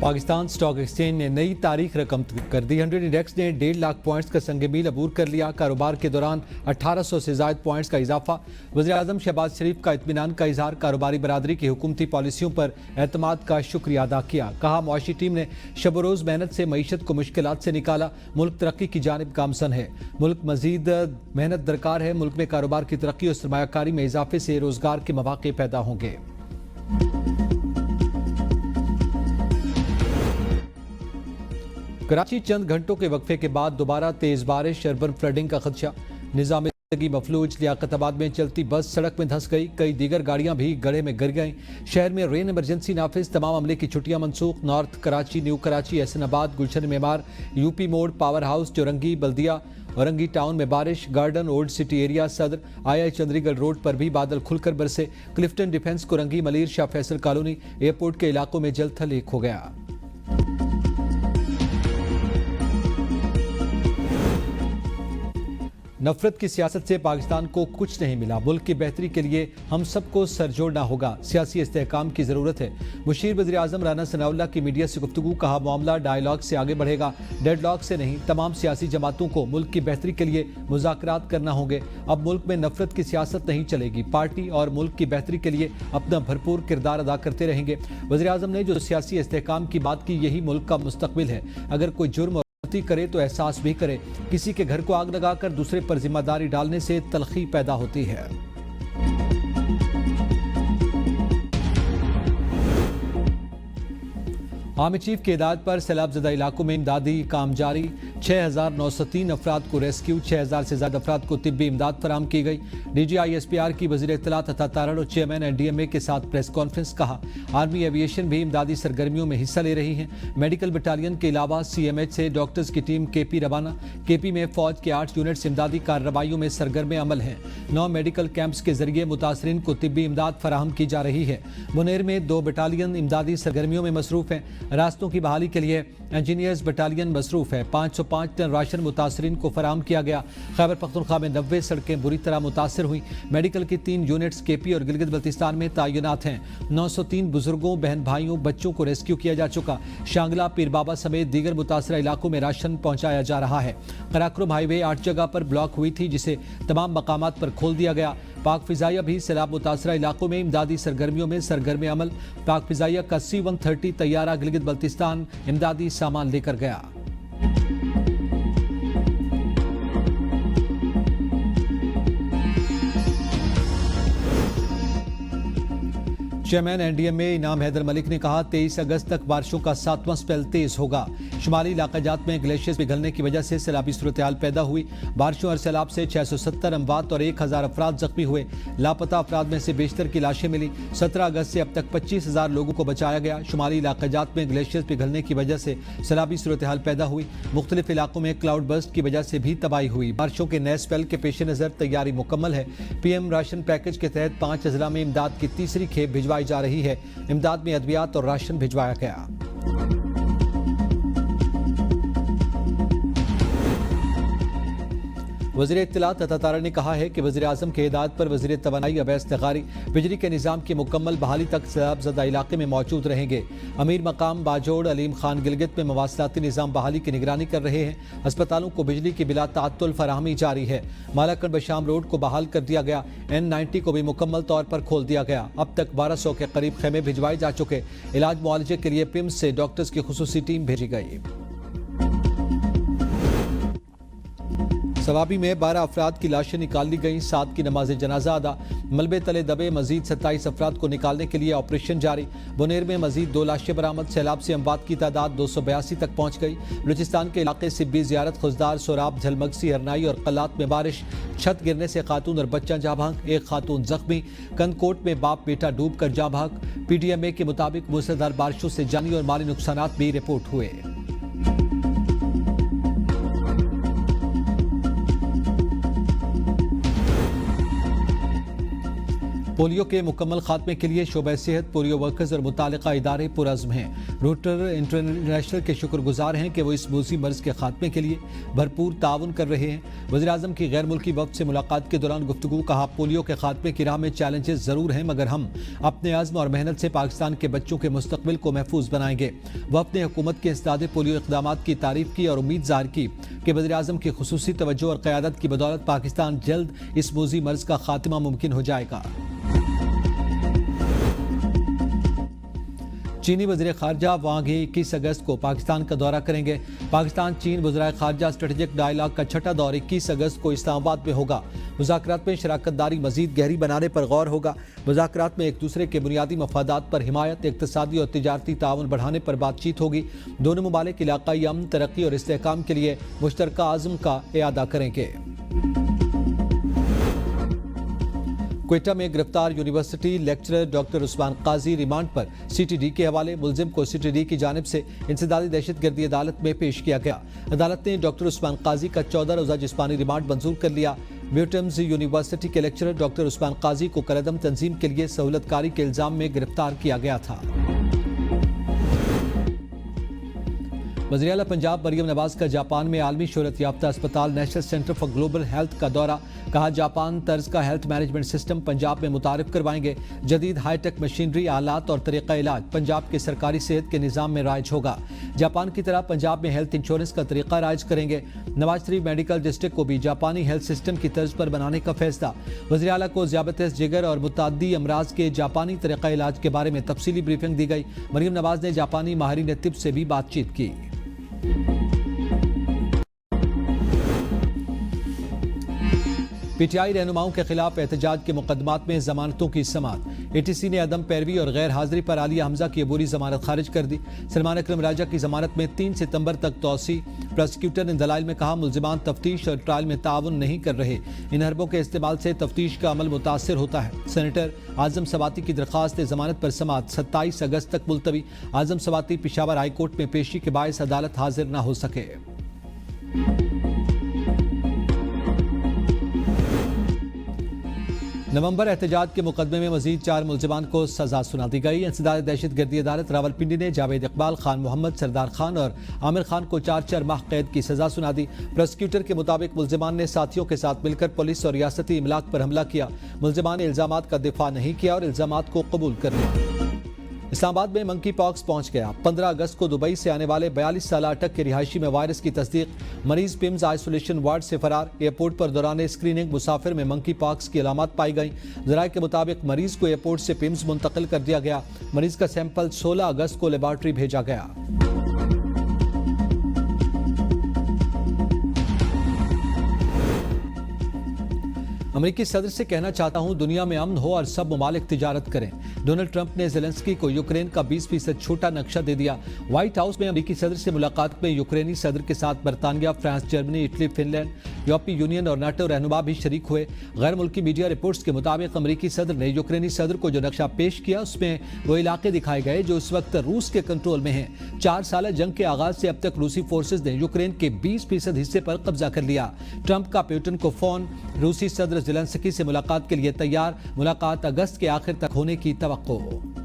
Pakistan stock exchange ने नई तारीख रकम कर दी। 100 इंडेक्स ने 1.5 लाख पॉइंट्स का संग मील अबूर कर लिया। कारोबार के दौरान 1800 से ज़ायद पॉइंट्स का इजाफा। वज़ीर-ए-आज़म शहबाज शरीफ का इत्मीनान का इजहार। कारोबारी बरादरी की हुकूमती पॉलिसियों पर एतमाद का शुक्रिया अदा किया। कहा मुआशी टीम ने शब रोज़ मेहनत से मईशत को मुश्किलात से निकाला। मुल्क तरक्की की जानिब गामसन है। मुल्क मजीद मेहनत दरकार है। मुल्क में कारोबार की तरक्की और सरमायाकारी में इजाफे से रोजगार के मौके पैदा होंगे। कराची चंद घंटों के वक्फे के बाद दोबारा तेज बारिश, अर्बन फ्लडिंग का खदशा। निजाम जिंदगी मफलूज। लियाकताबाद में चलती बस सड़क में धंस गई। कई दीगर गाड़ियां भी गड्ढे में गिर गईं। शहर में रेन इमरजेंसी नाफिज। तमाम अमले की छुट्टियां मनसूख। नॉर्थ कराची, न्यू कराची, एहसनाबाद, गुलशन मेमार, यूपी मोड़, पावर हाउस, चौरंगी, बल्दिया, औरंगी टाउन में बारिश। गार्डन, ओल्ड सिटी एरिया, सदर, आई चंद्रीगढ़ रोड पर भी बादल खुलकर बरसे। Clifton defence, Korangi, Malir, Shah Faisal colony, airport के इलाकों में जलथल एक हो गया। नफरत की सियासत से पाकिस्तान को कुछ नहीं मिला। मुल्क की बेहतरी के लिए हम सबको सर जोड़ना होगा। सियासी इस्तेहकाम की ज़रूरत है। मुशीर वज़ीर-ए-आज़म राना सनाउल्लाह की मीडिया से गुफ्तगू। कहा मामला डायलॉग से आगे बढ़ेगा, डेडलॉक से नहीं। तमाम सियासी जमातों को मुल्क की बेहतरी के लिए मुज़ाकरात करना होंगे। अब मुल्क में नफरत की सियासत नहीं चलेगी। पार्टी और मुल्क की बेहतरी के लिए अपना भरपूर किरदार अदा करते रहेंगे। वज़ीर-ए-आज़म ने जो सियासी इस्तेहकाम की बात की, यही मुल्क का मुस्तकबिल है। अगर कोई जुर्म करे तो एहसास भी करे। किसी के घर को आग लगाकर दूसरे पर जिम्मेदारी डालने से तलखी पैदा होती है। आर्मी चीफ की हिदायत पर सैलाब ज़दा इलाकों में इमदादी काम जारी। 6903 अफराद को रेस्क्यू, 6000 से ज्यादा अफराद को तिब्बी इमदाद फराम की गई। DGISPR की वज़ीर इत्तलात अता तारड़ और चेयरमैन NDMA के साथ प्रेस कॉन्फ्रेंस। कहा आर्मी एविएशन भी इमदादी सरगर्मियों में हिस्सा ले रही है। मेडिकल बटालियन के अलावा CMH से डॉक्टर्स की टीम KP रवाना। KP में फौज के 8 यूनिट्स इमदादी कार्रवाइयों में सरगर्म अमल हैं। 9 मेडिकल कैंप्स के जरिए मुतासरीन को तिब्बी इमदाद फराहम की जा रही है। मुनेर में 2 बटालियन इमदादी सरगर्मियों में मसरूफ हैं। रास्तों की बहाली के लिए इंजीनियर्स बटालियन मसरूफ है। 505 टन राशन मुतासरीन को फराहम किया गया। खैबर पख्तूनख्वा में 90 सड़कें बुरी तरह मुतासर हुई। मेडिकल की 3 यूनिट्स KP और गिलगित बल्तिस्तान में तैनात हैं। 903 बुजुर्गों, बहन भाइयों, बच्चों को रेस्क्यू किया जा चुका। शांगला, पीर बाबा समेत दीगर मुतासरा इलाकों में राशन पहुंचाया जा रहा है। कराक्रम हाईवे 8 जगह पर ब्लॉक हुई थी, जिसे तमाम मकामात पर खोल दिया गया। पाक फिजाइया भी सैलाब मुतासरा इलाकों में इमदादी सरगर्मियों में सरगर्म अमल। पाक फिजाइया का C-130 तैयारा गिलगित बल्तिस्तान इमदादी सामान लेकर गया। चेयरमैन NDMA इनाम हैदर मलिक ने कहा 23 अगस्त तक बारिशों का 7वां स्पेल तेज होगा। शुमाली इलाकाजात में ग्लेशियर्स पिघलने की वजह से सैलाबी सूरत हाल पैदा हुई। बारिशों और सैलाब से 670 अमवात और 1000 अफराद जख्मी हुए। लापता अफराद में से बेशतर की लाशें मिली। 17 अगस्त से अब तक 25,000 लोगों को बचाया गया। शुमाली इलाकाजात में ग्लेशियर्स पिघलने की वजह से सैलाबी सूरत हाल पैदा हुई। मुख्तलिफ इलाकों में क्लाउड बर्स्ट की वजह से भी तबाही हुई। बारिशों के नए स्पेल के पेश नज़र तैयारी मुकम्मल है। PM राशन पैकेज के तहत 5 अजला में इमदाद की तीसरी खेप भिजवाई जा रही है। इमदाद में अद्वियात और राशन भिजवाया गया। वज़ीर इत्तलात अता तारड़ ने कहा है कि वज़ीर-ए-आज़म के हिदायत पर वज़ीर तवानाई अवैस तगारी बिजली के निज़ाम की मुकम्मल बहाली तक सैलाब ज़दा इलाके में मौजूद रहेंगे। अमीर मकाम बाजोड़ अलीम खान गिलगित में मवासलाती निज़ाम बहाली की निगरानी कर रहे हैं। अस्पतालों को बिजली की बिला ताअत्तुल फराहमी जारी है। मालाकंड बशाम रोड को बहाल कर दिया गया। N90 को भी मुकम्मल तौर पर खोल दिया गया। अब तक 1200 के करीब खेमे भिजवाए जा चुके। इलाज मुआलजे के लिए PIMS से डॉक्टर्स की खुसूसी टीम भेजी गई। सवाबी में 12 अफराद की लाशें निकाल ली गईं। 7 की नमाज जनाजा अदा। मलबे तले दबे मजीद 27 अफराद को निकालने के लिए ऑपरेशन जारी। बुनेर में मजीद 2 लाशें बरामद। सैलाब से अमवात की तादाद 282 तक पहुंच गई। बलूचिस्तान के इलाके सिब्बी, जियारत, खुजदार, सोराब, झलमगसी, हरनाई और कलात में बारिश। छत गिरने से खातून और बच्चा जाँ भाग। एक खातून जख्मी। कंदकोट में बाप बेटा डूब कर जाँ भाग। PDMA के मुताबिक मूसलाधार बारिशों से जानी और माली नुकसानात भी रिपोर्ट हुए। پولیو کے مکمل خاتمے کے لیے شعبہ صحت، پولیو ورکرز اور متعلقہ ادارے پرعزم ہیں۔ روٹر انٹرنیشنل کے شکر گزار ہیں کہ وہ اس موذی مرض کے خاتمے کے لیے بھرپور تعاون کر رہے ہیں۔ وزیر اعظم کی غیر ملکی وفد سے ملاقات کے دوران گفتگو کہا، پولیو کے خاتمے کی راہ میں چیلنجز ضرور ہیں، مگر ہم اپنے عزم اور محنت سے پاکستان کے بچوں کے مستقبل کو محفوظ بنائیں گے۔ وفد نے حکومت کے اسداد پولیو اقدامات کی تعریف کی اور امید ظاہر کی کہ وزیر اعظم کی خصوصی توجہ اور قیادت کی بدولت پاکستان جلد اس موذی مرض کا خاتمہ ممکن ہو جائے گا۔ چینی وزیر خارجہ وانگ ہی 21 اگست کو پاکستان کا دورہ کریں گے۔ پاکستان چین وزرائے خارجہ اسٹریٹجک ڈائیلاگ کا چھٹا دور 21 اگست کو اسلام آباد میں ہوگا۔ مذاکرات میں شراکت داری مزید گہری بنانے پر غور ہوگا۔ مذاکرات میں ایک دوسرے کے بنیادی مفادات پر حمایت، اقتصادی اور تجارتی تعاون بڑھانے پر بات چیت ہوگی۔ دونوں ممالک علاقائی امن، ترقی اور استحکام کے لیے مشترکہ عزم کا اعادہ کریں گے۔ کوئٹہ میں گرفتار یونیورسٹی لیکچرر ڈاکٹر عثمان قاضی ریمانڈ پر سی ٹی ڈی کے حوالے۔ ملزم کو سی ٹی ڈی کی جانب سے انسدادی دہشت گردی عدالت میں پیش کیا گیا۔ عدالت نے ڈاکٹر عثمان قاضی کا 14 روزہ جسمانی ریمانڈ منظور کر لیا۔ میوٹمز یونیورسٹی کے لیکچرر ڈاکٹر عثمان قاضی کو کالعدم تنظیم کے لیے سہولت کاری کے الزام میں گرفتار کیا گیا تھا۔ وزیر اعلیٰ پنجاب مریم نواز کا جاپان میں عالمی شہرت یافتہ اسپتال national centre for global health کا دورہ۔ کہا، جاپان طرز کا ہیلتھ مینجمنٹ سسٹم پنجاب میں متعارف کروائیں گے۔ جدید ہائی ٹیک مشینری، آلات اور طریقہ علاج پنجاب کے سرکاری صحت کے نظام میں رائج ہوگا۔ جاپان کی طرح پنجاب میں ہیلتھ انشورنس کا طریقہ رائج کریں گے۔ نواز شریف میڈیکل ڈسٹرکٹ کو بھی جاپانی ہیلتھ سسٹم کی طرز پر بنانے کا فیصلہ۔ وزیر اعلیٰ کو ذیابیطس، جگر اور متعدی امراض کے جاپانی طریقہ علاج کے بارے میں تفصیلی بریفنگ دی گئی۔ مریم نواز نے جاپانی ماہرین طب سے بھی بات چیت کی۔ پی ٹی آئی رہنماؤں کے خلاف احتجاج کے مقدمات میں ضمانتوں کی سماعت۔ اے ٹی سی نے عدم پیروی اور غیر حاضری پر عالیہ حمزہ کی عبوری ضمانت خارج کر دی۔ سلمان اکرم راجہ کی ضمانت میں 3 ستمبر تک توسیع۔ پروسیکیوٹر نے دلائل میں کہا، ملزمان تفتیش اور ٹرائل میں تعاون نہیں کر رہے۔ ان حربوں کے استعمال سے تفتیش کا عمل متاثر ہوتا ہے۔ سینیٹر اعظم سواتی کی درخواست ضمانت پر سماعت 27 اگست تک ملتوی۔ اعظم سواتی پشاور ہائی کورٹ میں پیشی کے باعث عدالت حاضر نہ ہو سکے۔ نومبر احتجاج کے مقدمے میں مزید 4 ملزمان کو سزا سنا دی گئی۔ انسداد دہشت گردی عدالت راولپنڈی نے جاوید اقبال، خان محمد، سردار خان اور عامر خان کو 4 ماہ قید کی سزا سنا دی۔ پروسیکیوٹر کے مطابق ملزمان نے ساتھیوں کے ساتھ مل کر پولیس اور ریاستی املاک پر حملہ کیا۔ ملزمان نے الزامات کا دفاع نہیں کیا اور الزامات کو قبول کر لیا۔ اسلام آباد میں منکی پاکس پہنچ گیا۔ 15 اگست کو دبئی سے آنے والے 42 سالہ اٹک کے رہائشی میں وائرس کی تصدیق۔ مریض پیمز آئسولیشن وارڈ سے فرار۔ ایئرپورٹ پر دوران اسکریننگ مسافر میں منکی پاکس کی علامات پائی گئیں۔ ذرائع کے مطابق مریض کو ایئرپورٹ سے پیمز منتقل کر دیا گیا۔ مریض کا سیمپل 16 اگست کو لیبارٹری بھیجا گیا۔ امریکی صدر سے کہنا چاہتا ہوں، دنیا میں امن ہو اور سب ممالک تجارت کریں۔ ڈونلڈ ٹرمپ نے زیلنسکی کو یوکرین کا 20% چھوٹا نقشہ دے دیا۔ وائٹ ہاؤس میں امریکی صدر سے ملاقات میں یوکرینی صدر کے ساتھ برطانیہ، France, Germany, Italy, Finland, European Union اور نیٹو رہنما بھی شریک ہوئے۔ غیر ملکی میڈیا رپورٹس کے مطابق امریکی صدر نے یوکرینی صدر کو جو نقشہ پیش کیا اس میں وہ علاقے دکھائے گئے جو اس وقت روس کے کنٹرول میں ہیں۔ 4 سالہ جنگ کے آغاز سے اب تک روسی فورسز نے یوکرین کے 20% حصے پر قبضہ کر لیا۔ ٹرمپ کا پیوٹن کو فون۔ روسی صدر زیلنسکی سے ملاقات کے لیے تیار۔ ملاقات اگست کے آخر تک ہونے کی توقع۔